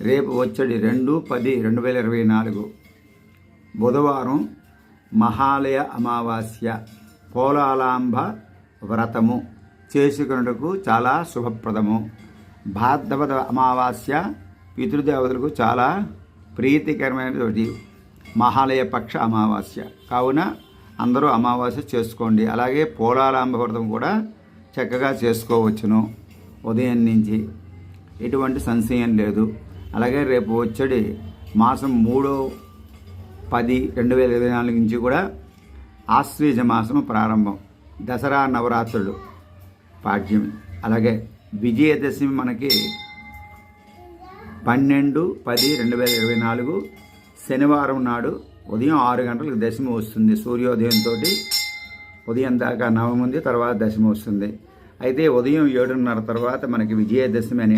రేపు వచ్చేది 2/10/2024 బుధవారం మహాలయ అమావాస్య. పోలాలాంబ వ్రతము చేసుకున్నకు చాలా శుభప్రదము. భాద్రపద అమావాస్య పితృదేవతలకు చాలా ప్రీతికరమైనటువంటి మహాలయ పక్ష అమావాస్య. కావున అందరూ అమావాస్య చేసుకోండి. అలాగే పోలాలాంబ వ్రతం కూడా చక్కగా చేసుకోవచ్చును. ఉదయం నుంచి ఎటువంటి సంశయం లేదు. అలాగే రేపు వచ్చేది మాసం 3/10/2024 నుంచి కూడా ఆశ్వీజ మాసం ప్రారంభం. దసరా నవరాత్రులు పాడ్యం. అలాగే విజయదశమి మనకి 12/10/2024 శనివారం నాడు ఉదయం 6 గంటలకు దశమి వస్తుంది. సూర్యోదయంతో ఉదయం దాకా నవమి ఉంది, తర్వాత దశమి వస్తుంది. అయితే ఉదయం 7:30 తర్వాత మనకి విజయదశమి అనే